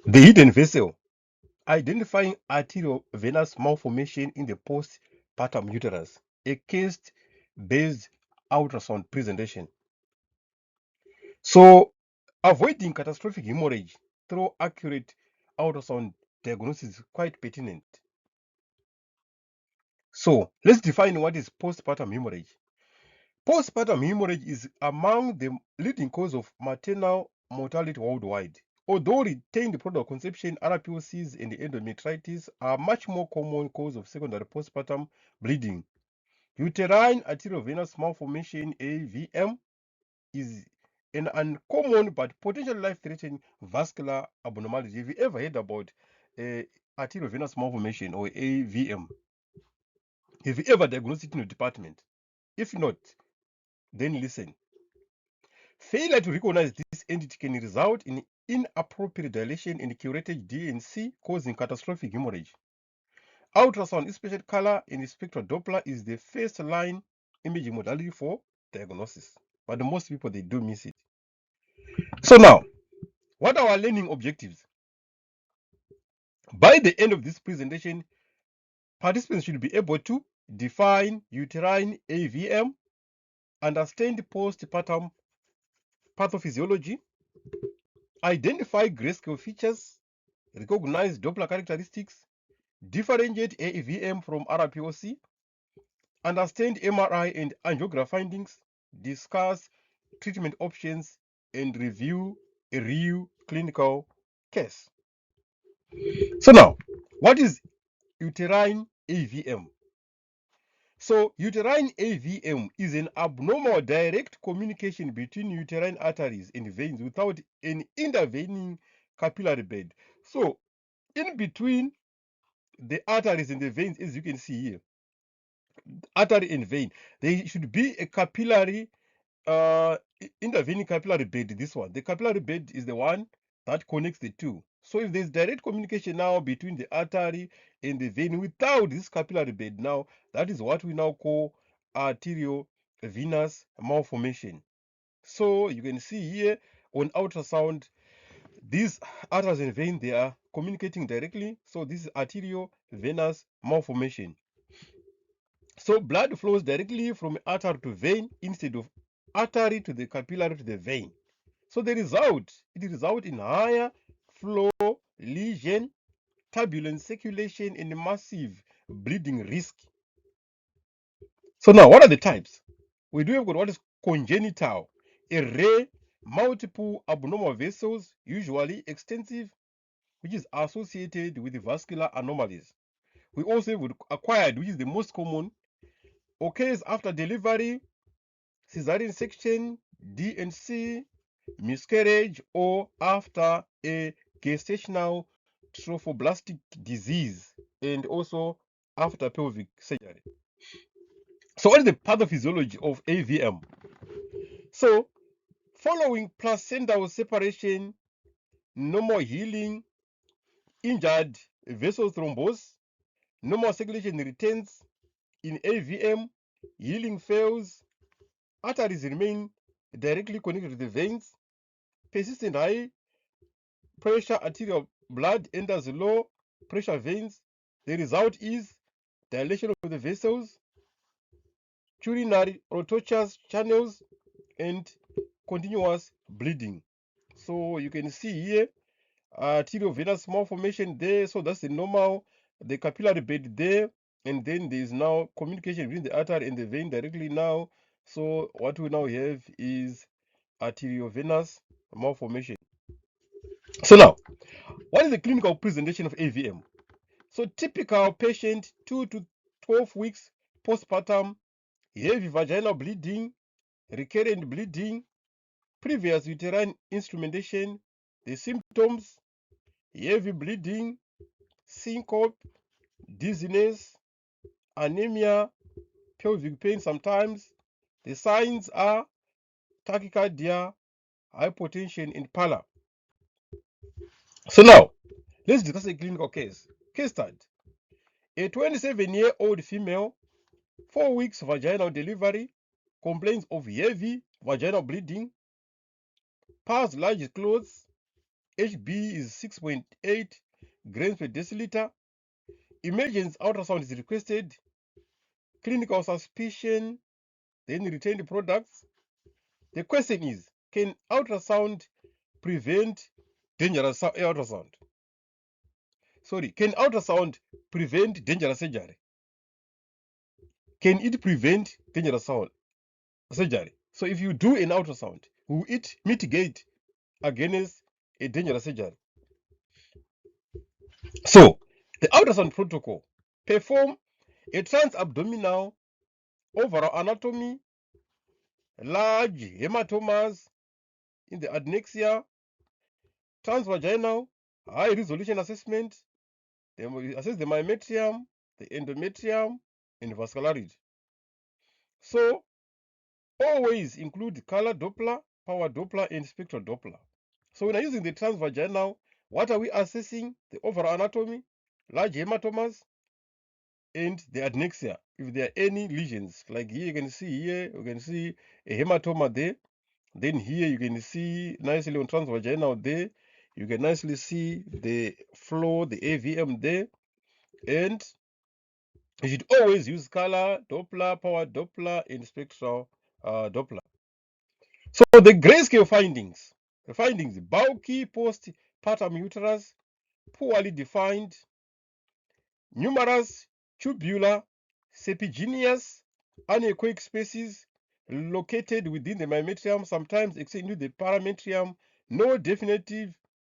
The hidden vessel, identifying arteriovenous malformation in the postpartum uterus, a case-based ultrasound presentation. So, avoiding catastrophic hemorrhage through accurate ultrasound diagnosis is quite pertinent. So, let's define what is postpartum hemorrhage. Postpartum hemorrhage is among the leading cause of maternal mortality worldwide. Although retained product conception, RPOCs, and endometritis are much more common cause of secondary postpartum bleeding. Uterine arteriovenous malformation (AVM) is an uncommon but potentially life-threatening vascular abnormality. Have you ever heard about arteriovenous malformation or AVM? Have you ever diagnosed it in your department? If not, then listen. Failure to recognize this entity can result in inappropriate dilation and curated DNC, causing catastrophic hemorrhage. Ultrasound, especially color and spectral Doppler, is the first line imaging modality for diagnosis, but most people they do miss it. So now, what are our learning objectives? By the end of this presentation, participants should be able to define uterine AVM, understand postpartum pathophysiology, identify grayscale features, recognize Doppler characteristics, differentiate AVM from RPOC, understand MRI and angiograph findings, discuss treatment options, and review a real clinical case. So now, what is uterine AVM? So uterine AVM is an abnormal direct communication between uterine arteries and veins without an intervening capillary bed. So in between the arteries and the veins, as you can see here, artery and vein, there should be a capillary intervening capillary bed. This one, the capillary bed is the one that connects the two. So if there's direct communication now between the artery and the vein without this capillary bed, now that is what we now call arteriovenous malformation. So you can see here on ultrasound, these arteries and veins, they are communicating directly. So this is arteriovenous malformation. So blood flows directly from artery to vein instead of artery to the capillary to the vein. So it results in higher flow, lesion, turbulent circulation, and massive bleeding risk. So now, what are the types? We do have got what is congenital, a rare, multiple abnormal vessels, usually extensive, which is associated with vascular anomalies. We also have acquired, which is the most common, occurs after delivery, cesarean section, DNC, miscarriage, or after a gestational trophoblastic disease, and also after pelvic surgery. So what is the pathophysiology of AVM? So following placental separation, normal healing, injured vessel thrombus, normal circulation returns. In AVM, healing fails, arteries remain directly connected to the veins, persistent high pressure arterial blood enters low pressure veins. The result is dilation of the vessels, urinary rotortuous channels, and continuous bleeding. So you can see here arteriovenous malformation there. So that's the normal, the capillary bed there, and then there is now communication between the artery and the vein directly now. So what we now have is arteriovenous malformation. So now, what is the clinical presentation of AVM? So typical patient 2 to 12 weeks postpartum, heavy vaginal bleeding, recurrent bleeding, previous uterine instrumentation. The symptoms: heavy bleeding, syncope, dizziness, anemia, pelvic pain sometimes. The signs are tachycardia, hypotension, and pallor. So now, let's discuss a clinical case. Case study: a 27-year-old female, 4 weeks vaginal delivery, complains of heavy vaginal bleeding, pars large clothes, HB is 6.8 grams per deciliter. Emergency ultrasound is requested. Clinical suspicion, then retained products. The question is, can ultrasound prevent dangerous ultrasound? Sorry, can ultrasound prevent dangerous surgery? Can it prevent dangerous surgery? So if you do an ultrasound, will it mitigate against a dangerous surgery? So the ultrasound protocol: perform a transabdominal overall anatomy, large hematomas in the adnexia, transvaginal high resolution assessment. They will assess the myometrium, the endometrium, and vascularity. So always include color Doppler, power Doppler, and spectral Doppler. So when I'm using the transvaginal, what are we assessing? The overall anatomy, large hematomas, and the adnexia. If there are any lesions, like here you can see a hematoma there. Then here you can see nicely on transvaginal there. You can nicely see the flow, the AVM there. And you should always use color Doppler, power Doppler, and spectral Doppler. So the grayscale findings. The findings: bulky postpartum uterus, poorly defined, numerous tubular, serpiginous, anechoic spaces located within the myometrium, sometimes extending the parametrium, no definitive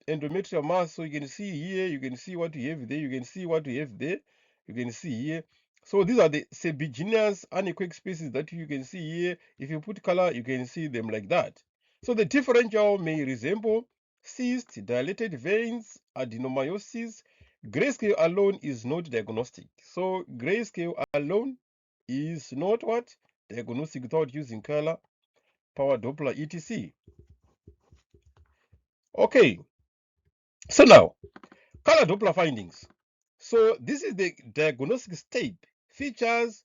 endometrial mass. So you can see here, you can see what you have there, you can see what you have there, you can see here. So these are the serpiginous anechoic spaces that you can see here. If you put color, you can see them like that. So the differential may resemble cysts, dilated veins, adenomyosis. Grayscale alone is not diagnostic. So grayscale alone is not what? Diagnostic without using color, power Doppler, etc. Okay, so now color Doppler findings. So this is the diagnostic step. Features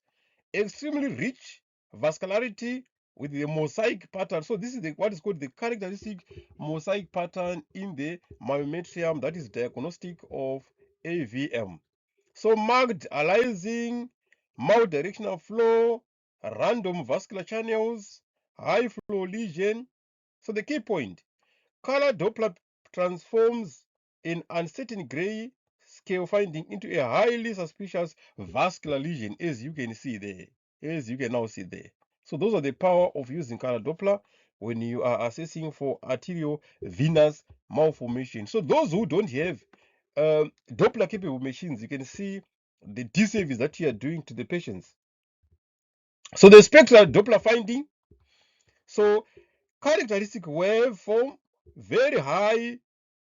extremely rich vascularity with the mosaic pattern. So this is what is called the characteristic mosaic pattern in the myometrium, that is diagnostic of AVM. So marked aliasing, multidirectional flow, random vascular channels, high flow lesion. So the key point: color Doppler transforms an uncertain gray scale finding into a highly suspicious vascular lesion, as you can see there, as you can now see there. So those are the power of using color Doppler when you are assessing for arteriovenous malformation. So those who don't have Doppler capable machines, you can see the disservice that you are doing to the patients. So the spectral Doppler finding: so characteristic waveform, very high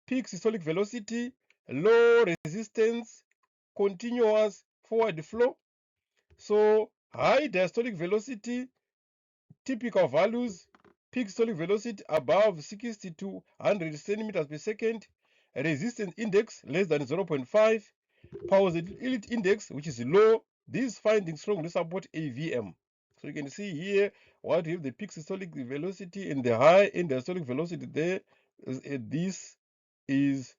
peak systolic velocity, low resistance, continuous forward flow. So high diastolic velocity, typical values: peak systolic velocity above 60 to 100 centimeters per second, resistance index less than 0.5, pausality index, which is low. These findings strongly support AVM. So you can see here what you have: the peak systolic velocity and the high diastolic velocity there. This is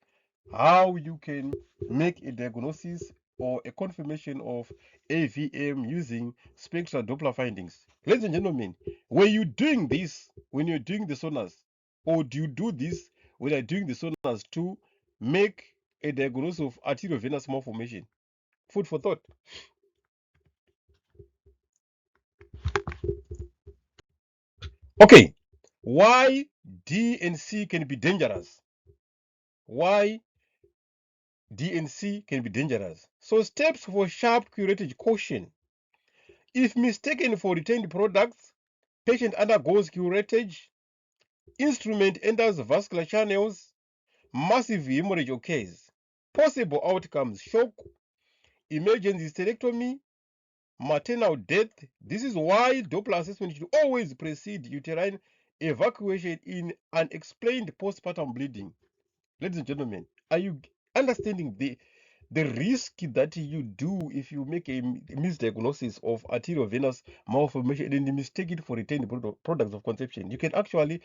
how you can make a diagnosis or a confirmation of AVM using spectral Doppler findings. Ladies and gentlemen, when you're doing this, when you're doing the sonars, or do you do this when you're doing the sonars to make a diagnosis of arteriovenous malformation? Food for thought. Okay, why D and C can be dangerous? Why D and C can be dangerous? So steps for sharp curettage: caution. If mistaken for retained products, patient undergoes curettage, instrument enters vascular channels, massive hemorrhage occurs. Possible outcomes: shock, emergency hysterectomy, maternal death. This is why Doppler assessment should always precede uterine evacuation in unexplained postpartum bleeding. Ladies and gentlemen, are you understanding the risk that you do if you make a misdiagnosis of arteriovenous malformation and mistake it for retained products of conception? You can actually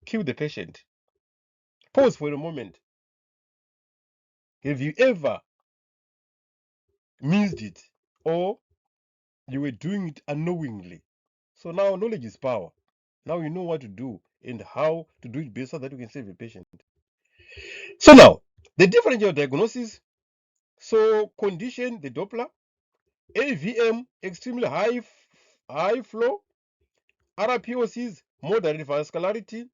kill the patient. Pause for a moment. Have you ever missed it, or you were doing it unknowingly? So now knowledge is power. Now you know what to do and how to do it best so that you can save a patient. So now, the differential diagnosis. So condition, the Doppler, AVM, extremely high flow, RPOCs, moderate vascularity,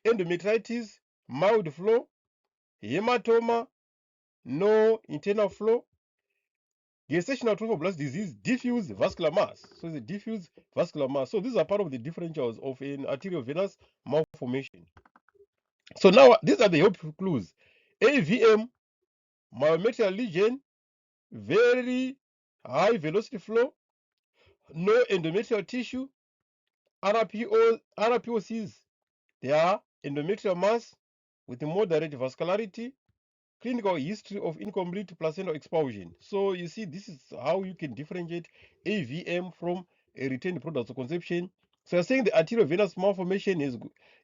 endometritis, mild flow, hematoma, no internal flow, gestational trophoblast disease, diffuse vascular mass. So it's a diffuse vascular mass. So these are part of the differentials of an arteriovenous malformation. So now these are the helpful clues. AVM, myometrial lesion, very high velocity flow, no endometrial tissue, RPOCs, they are endometrial mass with moderate vascularity, clinical history of incomplete placental expulsion. So you see, this is how you can differentiate AVM from a retained product of conception. So you're saying the arteriovenous malformation it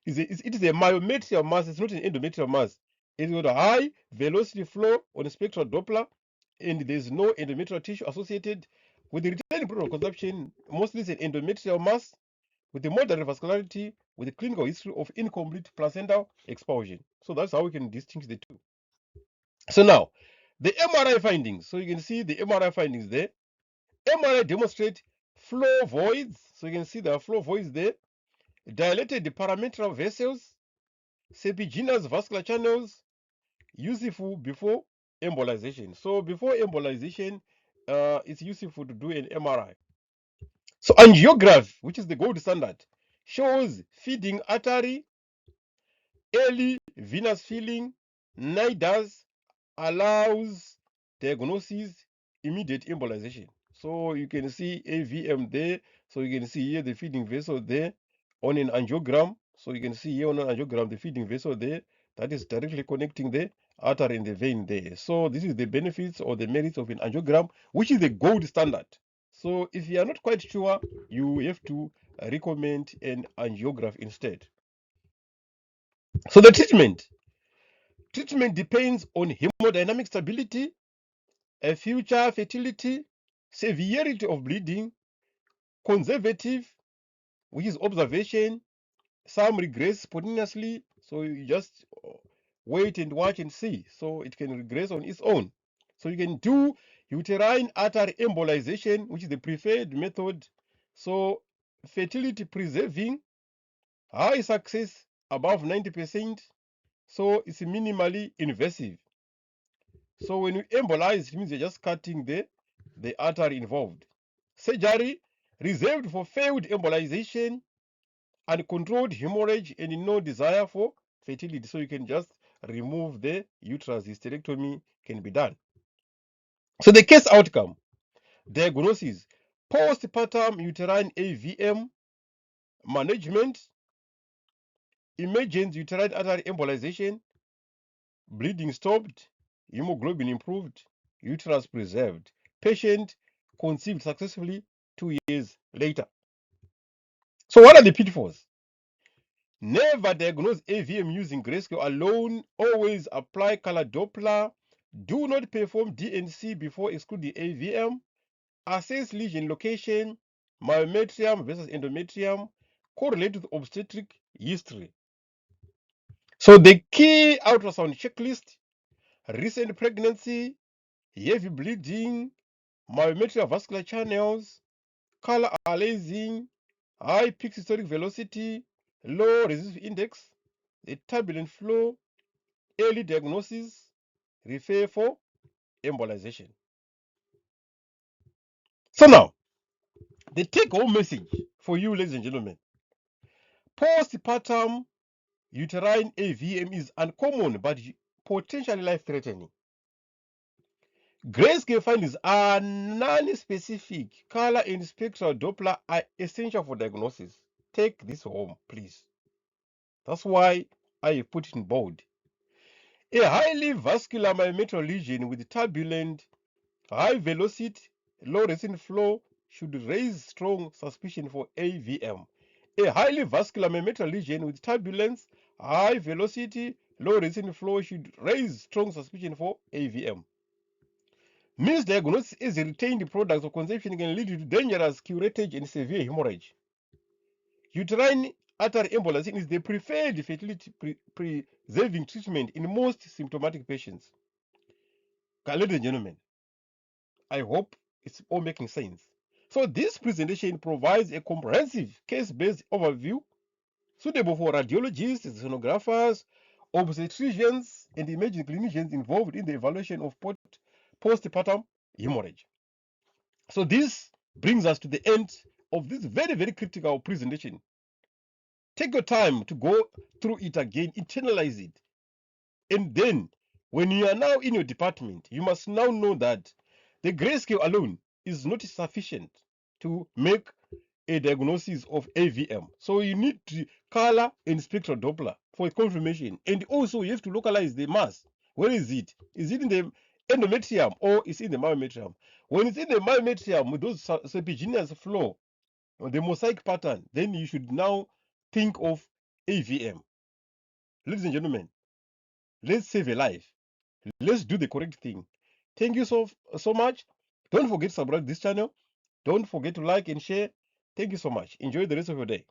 is a myometrial mass, it's not an endometrial mass. It's got a high velocity flow on a spectral Doppler, and there's no endometrial tissue associated with the retained product of conception. Mostly it's an endometrial mass with a moderate vascularity with a clinical history of incomplete placental expulsion. So that's how we can distinguish the two. So now, the MRI findings. So you can see the MRI findings there. MRI demonstrate flow voids. So you can see there are flow voids there. Dilated parametral vessels, serpiginous vascular channels, useful before embolization. So before embolization, it's useful to do an MRI. So angiography, which is the gold standard, shows feeding artery, early venous filling, nidus, allows diagnosis, immediate embolization. So you can see AVM there. So you can see here the feeding vessel there on an angiogram. So you can see here on an angiogram the feeding vessel there that is directly connecting the artery and the vein there. So this is the benefits or the merits of an angiogram, which is the gold standard. So if you are not quite sure, you have to recommend an angiograph instead. So the treatment depends on hemodynamic stability, a future fertility, severity of bleeding, conservative, which is observation. Some regress spontaneously, so you just wait and watch and see. So it can regress on its own. So you can do uterine artery embolization, which is the preferred method. So fertility preserving, high success above 90%. So it's minimally invasive. So when you embolize, it means you're just cutting the artery involved. Surgery reserved for failed embolization and controlled hemorrhage and no desire for fertility. So you can just remove the uterus. Hysterectomy can be done. So the case outcome, diagnosis, postpartum uterine AVM, management, emergent uterine artery embolization, bleeding stopped, hemoglobin improved, uterus preserved. Patient conceived successfully 2 years later. So what are the pitfalls? Never diagnose AVM using grayscale alone. Always apply color Doppler. Do not perform DNC before excluding AVM. Assess lesion location, myometrium versus endometrium. Correlate with obstetric history. So the key ultrasound checklist: recent pregnancy, heavy bleeding, myometrial vascular channels, color aliasing, high peak systolic velocity, low resistive index, the turbulent flow, early diagnosis, refer for embolization. So now, the take-home message for you, ladies and gentlemen: postpartum uterine AVM is uncommon but potentially life-threatening. Grayscale findings are non-specific. Color and spectral Doppler are essential for diagnosis. Take this home, please. That's why I put it in bold. A highly vascular myometrial lesion with turbulent, high velocity, low resistant flow should raise strong suspicion for AVM. A highly vascular myometrial lesion with turbulence, high velocity, low resistant flow should raise strong suspicion for AVM. Misdiagnosis as retained products of conception can lead to dangerous curettage and severe hemorrhage. Uterine artery embolism is the preferred fertility preserving treatment in most symptomatic patients. Ladies and gentlemen, I hope it's all making sense. So this presentation provides a comprehensive case-based overview suitable for radiologists, sonographers, obstetricians, and emerging clinicians involved in the evaluation of postpartum hemorrhage. So this brings us to the end of this very, very critical presentation. Take your time to go through it again, internalize it. And then, when you are now in your department, you must now know that the grayscale alone is not sufficient to make a diagnosis of AVM. So you need to color and spectral Doppler for confirmation. And also you have to localize the mass. Where is it? Is it in the endometrium or is it in the myometrium? When it's in the myometrium with those serpiginous flow, the mosaic pattern, then you should now think of AVM. Ladies and gentlemen, let's save a life. Let's do the correct thing. Thank you so much. Don't forget to subscribe to this channel. Don't forget to like and share. Thank you so much. Enjoy the rest of your day.